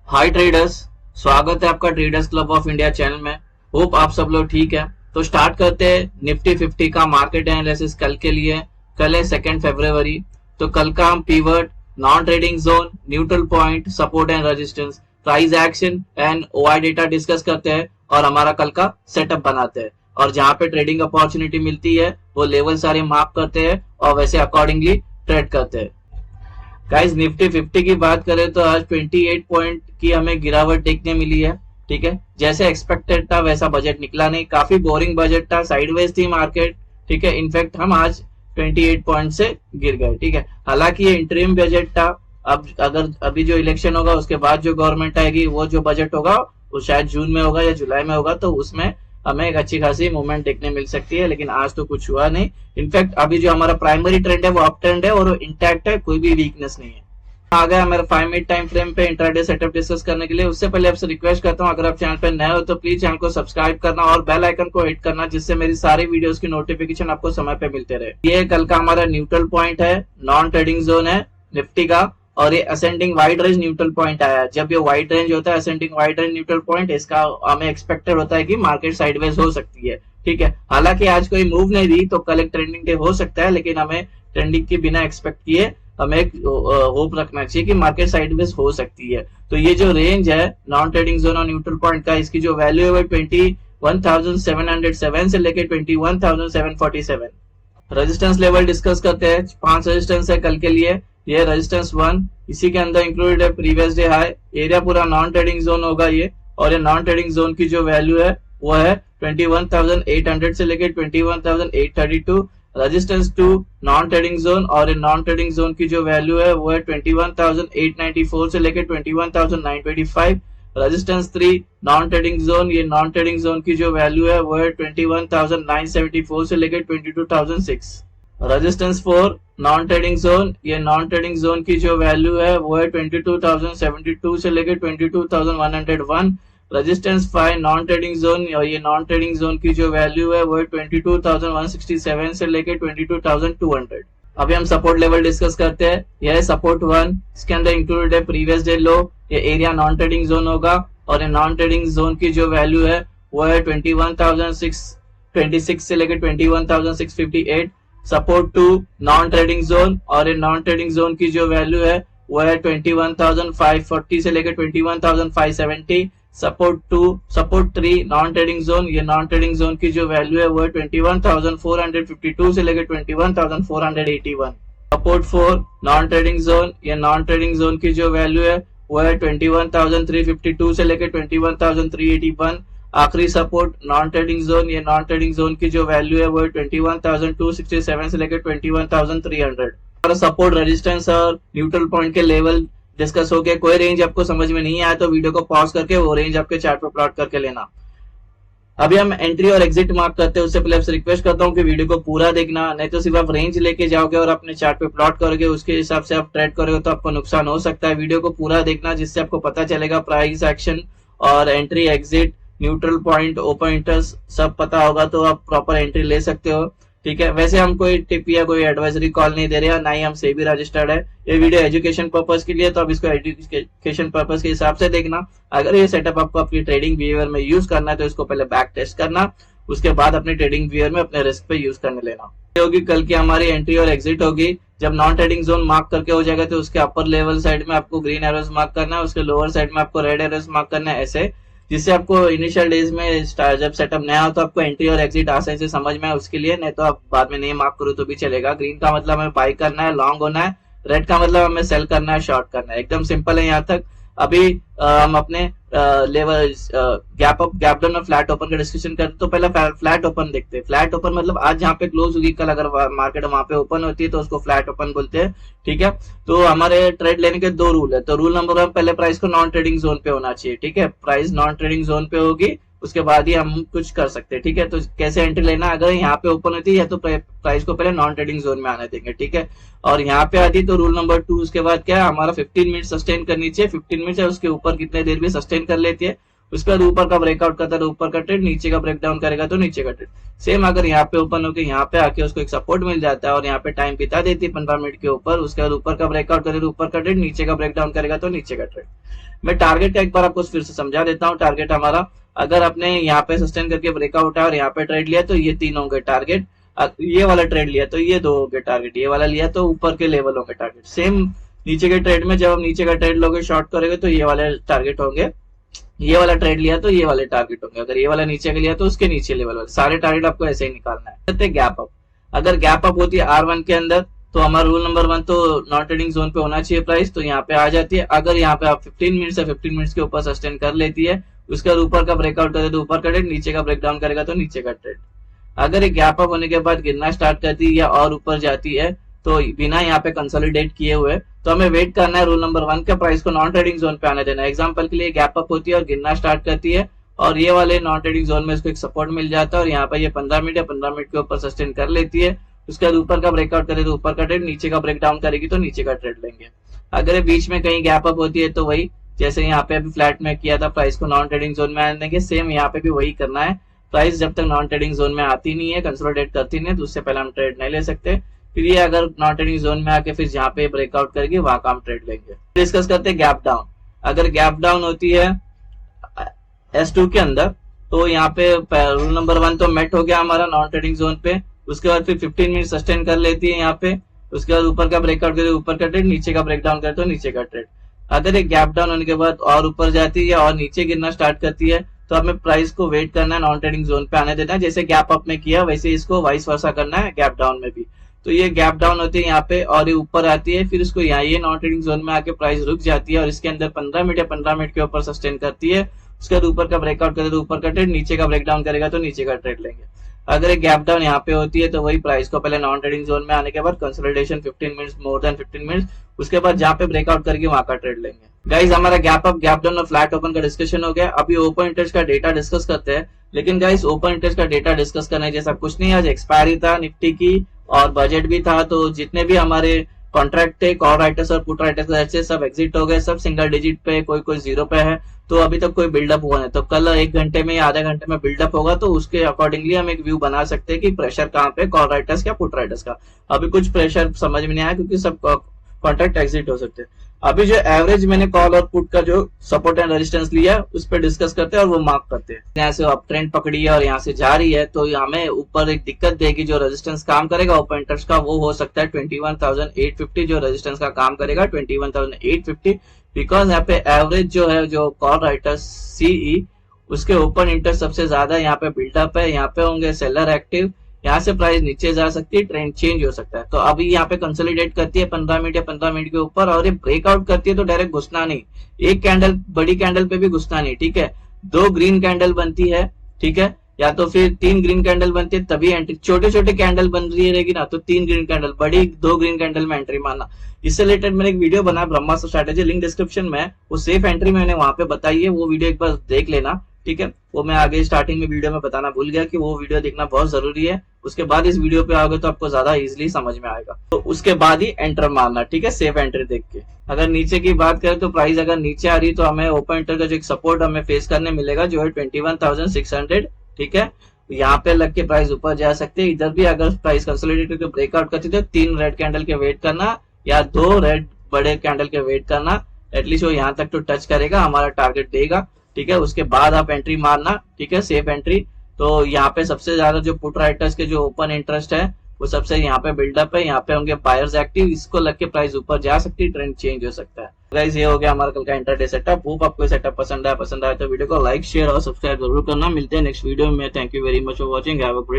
हाय traders. स्वागत है आपका traders club of India channel में। होप आप सब लोग ठीक है। तो स्टार्ट करते हैं निफ्टी 50 का मार्केट एनालिसिस कल के लिए। कल है 2 फरवरी। तो कल का हम pivot, non trading zone, neutral point, support and resistance, price action and OI data discuss करते हैं और हमारा कल का सेटअप बनाते हैं। और जहां पे ट्रेडिंग अपॉर्चुनिटी मिलती है वो लेवल सारे मार्क करते हैं और वैसे अकॉर्डिंगली ट्रेड करते हैं। गाइस निफ्टी 50 की बात करें तो आज 28 पॉइंट की हमें गिरावट देखने मिली है। ठीक है, जैसे एक्सपेक्टेड था वैसा बजट निकला नहीं, काफी बोरिंग बजट था, साइडवेज थी मार्केट। ठीक है, इनफैक्ट हम आज 28 पॉइंट से गिर गए। ठीक है, हालांकि ये इंटरिम बजट था। अब अगर अभी जो इलेक्शन होगा उसके बाद जो गवर्नमेंट आएगी वो जो बजट होगा वो शायद जून में होगा या जुलाई में होगा, तो उसमें हमें एक अच्छी खासी मूवमेंट देखने मिल सकती है। लेकिन आज तो कुछ हुआ नहीं। इनफैक्ट अभी जो हमारा प्राइमरी ट्रेंड है वो अप ट्रेंड है और इंटैक्ट है, कोई भी वीकनेस नहीं है। आ गया हमारे 5 मिनट टाइम फ्रेम पे इंट्राडे सेटअप डिस्कस करने के लिए। उससे पहले आपसे रिक्वेस्ट करता हूं, अगर आप चैनल पे नए हो तो प्लीज चैनल को सब्सक्राइब करना और बेल आइकन को हिट करना, जिससे मेरी सारी वीडियोस की नोटिफिकेशन आपको समय पे मिलते रहे। ये कल का हमारा न्यूट्रल पॉइंट है, नॉन ट्रेडिंग जोन है निफ्टी का, और ये ascending wide range neutral point आया। जब ये वाइड रेंज होता है, ascending wide range neutral point, इसका हमें एक्सपेक्टेड होता है कि मार्केट साइडवेज हो सकती है। ठीक है, हालांकि आज कोई मूव नहीं दी तो कल एक ट्रेंडिंग डे हो सकता है, लेकिन हमें ट्रेंडिंग के बिना एक्सपेक्ट किए हमें एक होप रखना चाहिए कि मार्केट साइडवेज हो सकती है। तो ये जो रेंज है नॉन ट्रेडिंग जोन और न्यूट्रल पॉइंट का, इसकी जो वैल्यू है 21,707 से लेकर 21,747। रेजिस्टेंस लेवल डिस्कस करते हैं। 5 रेजिस्टेंस है कल के लिए। ये रेजिस्टेंस 1, इसी के अंदर इंक्लूडेड है प्रीवियस डे हाई। एरिया पूरा नॉन ट्रेडिंग जोन होगा ये, और ये नॉन ट्रेडिंग जोन की जो वैल्यू है वो है 21,800 से लेकर 21,832। रेजिस्टेंस 2 नॉन ट्रेडिंग जोन, और नॉन ट्रेडिंग जोन की जो वैल्यू है वो है 21,894 से लेकर 21,925। रेजिस्टेंस 3 नॉन ट्रेडिंग जोन, ये नॉन ट्रेडिंग जोन की जो वैल्यू है वो है 21,974 से लेकर 22,006। रेजिस्टेंस 4 नॉन ट्रेडिंग जोन, ये नॉन ट्रेडिंग जोन की जो वैल्यू है वो है 22,072 से लेकर 22,101। रेजिस्टेंस 5 नॉन ट्रेडिंग जोन, और ये नॉन ट्रेडिंग जोन की जो वैल्यू है वो है 22,167 से लेकर 22,200। अभी हम सपोर्ट लेवल डिस्कस करते हैं। यह है सपोर्ट 1, इसके अंदर इंक्लूडेड है प्रीवियस डे लो। ये एरिया नॉन ट्रेडिंग जोन होगा, और ये नॉन ट्रेडिंग जोन की जो वैल्यू है वो है 21,626 से लेकर 21,658। सपोर्ट 2 नॉन ट्रेडिंग जोन, और ये नॉन ट्रेडिंग जोन की जो वैल्यू है वो है 21,540 से लेकर 21,570। सपोर्ट 3 नॉन ट्रेडिंग जोन, ये नॉन ट्रेडिंग जोन की जो वैल्यू है वो है 21,452 से लेकर 21,481। सपोर्ट 4 नॉन ट्रेडिंग जोन, ये नॉन ट्रेडिंग जोन की जो वैल्यू है वो है 21,352 से लेकर 21,381। आखिरी सपोर्ट नॉन ट्रेडिंग जोन, ये नॉन ट्रेडिंग जोन की जो वैल्यू है वो है 21,267 से लेकर 21,300। और सपोर्ट, रेजिस्टेंस और न्यूट्रल पॉइंट के लेवल डिस्कस हो गए। कोई रेंज आपको समझ में नहीं आया तो वीडियो को पॉज करके वो रेंज आपके चार्ट पे प्लॉट करके लेना। अभी हम एंट्री और एग्जिट मार्क करते हैं। उससे पहले आपसे रिक्वेस्ट करता हूँ कि वीडियो को पूरा देखना, नहीं तो सिर्फ आप रेंज लेके जाओगे और अपने चार्ट पे प्लॉट करोगे, उसके हिसाब से आप ट्रेड करोगे तो आपको नुकसान हो सकता है। वीडियो को पूरा देखना, जिससे आपको पता चलेगा प्राइस एक्शन और entry, exit, neutral point, open interest सब पता होगा तो आप प्रॉपर एंट्री ले सकते हो। ठीक है, वैसे हम कोई टिप या कोई एडवाइजरी कॉल नहीं दे रहे हैं, ना ही हम सेबी रजिस्टर्ड है। ये वीडियो एजुकेशन पर्पस के लिए, तो आप इसको एजुकेशन पर्पस के हिसाब से देखना। अगर ये सेटअप आपको अपनी ट्रेडिंग बिहेवियर में यूज करना है तो इसको पहले बैक टेस्ट करना, उसके बाद अपनी ट्रेडिंग बिहेवियर में अपने रिस्क पे यूज करने लेना। होगी कल की हमारी एंट्री और एग्जिट होगी। जब नॉन ट्रेडिंग जोन मार्क करके हो जाएगा तो उसके अपर लेवल साइड में आपको ग्रीन एरोज मार्क करना है, उसके लोअर साइड में आपको रेड एरोज मार्क करना है, ऐसे, जिससे आपको इनिशियल डेज में जब सेटअप नया हो तो आपको एंट्री और एग्जिट आसानी से समझ में है उसके लिए। नहीं तो आप बाद में नहीं मार्क करो तो भी चलेगा। ग्रीन का मतलब हमें बाई करना है, लॉन्ग होना है। रेड का मतलब हमें सेल करना है, शॉर्ट करना है। एकदम सिंपल है यहाँ तक। अभी हम अपने level gap up, gap down और फ्लैट ओपन का डिस्कशन करते तो पहले फ्लैट ओपन देखते हैं। फ्लैट ओपन मतलब आज जहाँ पे क्लोज होगी, कल अगर मार्केट वहां पे ओपन होती है तो उसको फ्लैट ओपन बोलते हैं। ठीक है, तो हमारे ट्रेड लेने के 2 रूल है। तो रूल नंबर 1, पहले प्राइस को नॉन ट्रेडिंग जोन पे होना चाहिए। ठीक है, प्राइस नॉन ट्रेडिंग जोन पे होगी, उसके बाद ही हम कुछ कर सकते हैं। ठीक है, तो कैसे एंट्री लेना, अगर यहाँ पे ओपन होती है तो प्राइस को पहले नॉन ट्रेडिंग जोन में आने देंगे। ठीक है, और यहाँ पे आती तो रूल नंबर 2, उसके बाद क्या है, हमारा 15 मिनट सस्टेन करनी चाहिए। 15 मिनट है, उसके ऊपर कितने देर भी सस्टेन कर लेती है। उसके बाद ऊपर का ब्रेकआउट करता है तो ऊपर का ट्रेड, नीचे का ब्रेकडाउन करेगा तो नीचे का ट्रेड। सेम अगर यहाँ पे ओपन होकर यहाँ पे आके उसको एक सपोर्ट मिल जाता है और यहाँ पे टाइम बिता देती है 15 मिनट के ऊपर, उसके बाद ऊपर का ब्रेकआउट करे तो ऊपर का ट्रेड, नीचे का ब्रेकडाउन करेगा तो नीचे का ट्रेड। मैं टारगेट का एक बार आपको फिर से समझा देता हूँ। टारगेट हमारा, अगर आपने यहाँ पे सस्टेन करके ब्रेकआउट है और यहाँ पे ट्रेड लिया तो ये 3 होंगे टारगेट, ये वाला ट्रेड लिया तो ये 2 होंगे टारगेट, ये वाला लिया तो ऊपर के लेवल होंगे टारगेट। सेम नीचे के ट्रेड में जब हम नीचे का ट्रेड लोगे शॉर्ट करोगे तो ये वाले टारगेट होंगे, ये वाला ट्रेड लिया तो ये वाले टारगेट होंगे, अगर ये वाला नीचे का लिया तो उसके नीचे लेवल वाले सारे टारगेट आपको ऐसे ही निकालना है। गैप अप, अगर गैप अप होती है R1 के अंदर तो हमारा रूल नंबर 1 तो नॉन ट्रेडिंग जोन पे होना चाहिए प्राइस, तो यहाँ पे आ जाती है। अगर यहाँ पे आप 15 मिनट से 15 मिनट के ऊपर सस्टेन कर लेती है, उसके बाद ऊपर का ब्रेकआउट करे तो ऊपर का ट्रेड, नीचे का ब्रेकडाउन करेगा तो नीचे का ट्रेड। अगर ये गैप अप होने के बाद गिरना स्टार्ट करती है या और ऊपर जाती है तो बिना यहाँ पे कंसोलिडेट किए हुए तो हमें वेट करना है रूल नंबर 1 के प्राइस को नॉन ट्रेडिंग जोन पे आने देना है। एग्जांपल के लिए गैप अप होती है और गिरना स्टार्ट करती है और ये वाले नॉन ट्रेडिंग जोन में इसको एक सपोर्ट मिल जाता है और यहाँ पे ये 15 मिनट या 15 मिनट के ऊपर सस्टेन कर लेती है, उसके बाद ऊपर का ब्रेकआउट करे तो ऊपर का ट्रेड, नीचे का ब्रेकडाउन करेगी तो नीचे का ट्रेड लेंगे। अगर ये बीच में कहीं गैप अप होती है तो वही जैसे यहाँ पे अभी फ्लैट में किया था प्राइस को नॉन ट्रेडिंग जोन में आने देंगे, सेम यहाँ पे भी वही करना है। प्राइस जब तक नॉन ट्रेडिंग जोन में आती नहीं है, कंसोलिडेट करती नहीं है, तो उससे पहले हम ट्रेड नहीं ले सकते। फिर ये अगर नॉन ट्रेडिंग जोन में आके फिर जहाँ पे ब्रेकआउट करेगी वहां का हम ट्रेड लेंगे। डिस्कस करते हैं गैप डाउन। अगर गैप डाउन होती है S2 के अंदर तो यहाँ पे रूल नंबर 1 तो मेट हो गया हमारा नॉन ट्रेडिंग जोन पे, उसके बाद फिर 15 मिनट सस्टेन कर लेती है यहाँ पे, उसके बाद ऊपर का ब्रेकआउट करे ऊपर का ट्रेड, नीचे का ब्रेकडाउन करे तो नीचे का ट्रेड। अगर एक गैप डाउन होने के बाद और ऊपर जाती है और नीचे गिरना स्टार्ट करती है तो हमें प्राइस को वेट करना है, नॉन ट्रेडिंग जोन पे आने देना है। जैसे गैप अप में किया वैसे इसको वाइस वर्सा करना है गैप डाउन में भी। तो ये गैप डाउन होती है यहाँ पे और ये ऊपर आती है, फिर इसको यहाँ ये नॉन ट्रेडिंग जोन में आके प्राइस रुक जाती है और इसके अंदर 15 मिनट या 15 मिनट के ऊपर सस्टेन करती है, उसके बाद ऊपर का ब्रेकआउट करे तो ऊपर का ट्रेड, नीचे का ब्रेकडाउन करेगा तो नीचे का ट्रेड लेंगे। अगर एक गैप डाउन यहाँ पे होती है तो वही प्राइस को पहले नॉन ट्रेडिंग जोन में आने के बाद consolidation 15 minutes, more than 15 minutes, उसके बाद जहाँ पे ब्रेकआउट करके वहां का ट्रेड लेंगे। गाइज हमारा गैप अप, गैप डाउन और फ्लैट ओपन का डिस्कशन हो गया। अभी ओपन इंटरेस्ट का डेटा डिस्कस करते हैं। लेकिन गाइज ओपन इंटरेस्ट का डेटा डिस्कस करने जैसा कुछ नहीं, आज एक्सपायरी था निफ्टी की और बजट भी था, तो जितने भी हमारे कॉन्ट्रैक्ट थे कॉल राइटर्स और पुट राइटर्स ऐसे सब एग्जिट हो गए, सब सिंगल डिजिट पे, कोई कोई 0 पे है, तो अभी तक कोई बिल्डअप हुआ नहीं। तो कल 1 घंटे में या आधे घंटे में बिल्डअप होगा तो उसके अकॉर्डिंगली हम एक व्यू बना सकते हैं कि प्रेशर कहाँ पे कॉल राइटर्स का पुट राइटर्स का। अभी कुछ प्रेशर समझ में नहीं आया क्योंकि सब कॉन्ट्रैक्ट एग्जिट हो सकते हैं। अभी जो एवरेज मैंने कॉल और पुट का जो सपोर्ट एंड रेजिस्टेंस लिया उस पर डिस्कस करते हैं और वो मार्क करते हैं। यहाँ से अप ट्रेंड पकड़ी है और यहाँ से जा रही है तो हमें ऊपर एक दिक्कत देगी, जो रेजिस्टेंस काम करेगा ओपन इंटरेस्ट का वो हो सकता है 21,850, जो रेजिस्टेंस का काम करेगा 21,850, बिकॉज यहाँ पे एवरेज जो है जो कॉल राइटर्स सीई उसके ओपन इंटरेस्ट सबसे ज्यादा यहाँ पे बिल्डअप है, यहाँ पे होंगे सेलर एक्टिव, यहाँ से प्राइस नीचे जा सकती है, ट्रेंड चेंज हो सकता है। तो अभी यहाँ पे कंसोलिडेट करती है 15 मिनट या 15 मिनट के ऊपर और ये ब्रेकआउट करती है तो डायरेक्ट घुसना नहीं, एक कैंडल बड़ी कैंडल पे भी घुसना नहीं, ठीक है। 2 ग्रीन कैंडल बनती है, ठीक है, या तो फिर 3 ग्रीन कैंडल बनती है तभी एंट्री, छोटे छोटे कैंडल बन रही रहेगी ना तो 3 ग्रीन कैंडल, बड़ी 2 ग्रीन कैंडल में एंट्री मारना। इससे रिलेटेड मैंने एक वीडियो बनाया ब्रह्मास्त्र स्ट्रेटेजी, लिंक डिस्क्रिप्शन में, वो सेफ एंट्री मैंने वहां पे बताई है, वो वीडियो एक बार देख लेना, ठीक है। वो मैं आगे स्टार्टिंग में वीडियो में बताना भूल गया कि वो वीडियो देखना बहुत जरूरी है। उसके बाद इस वीडियो पे आओगे तो आपको ज्यादा इजीली समझ में आएगा, तो उसके बाद ही एंटर मारना, ठीक है, सेफ एंट्री देख के। अगर नीचे की बात करें तो प्राइस अगर नीचे आ रही तो हमें ओपन एंटर का जो एक सपोर्ट हमें फेस करने मिलेगा जो है 21,600, ठीक है। यहाँ पे लग के प्राइस ऊपर जा सकते हैं। इधर भी अगर प्राइस कंसोलिडेट करके ब्रेकआउट करती है तो 3 रेड कैंडल के वेट करना या 2 रेड बड़े कैंडल के वेट करना, एटलीस्ट वो यहाँ तक तो टच करेगा, हमारा टारगेट देगा, ठीक है। उसके बाद आप एंट्री मारना, ठीक है, सेफ एंट्री। तो यहाँ पे सबसे ज्यादा जो पुट राइटर्स के जो ओपन इंटरेस्ट है वो सबसे यहाँ पे बिल्डअप है, यहाँ पे होंगे बायर्स एक्टिव, इसको लग के प्राइस ऊपर जा सकती है, ट्रेंड चेंज हो सकता है। गाइस ये हो गया हमारा कल का इंटरडे सेटअप। होप आपको सेटअप पसंद आया तो वीडियो को लाइक शेयर और सब्सक्राइब जरूर करना। मिलते हैं नेक्स्ट वीडियो में। Thank you very much for watching, have a great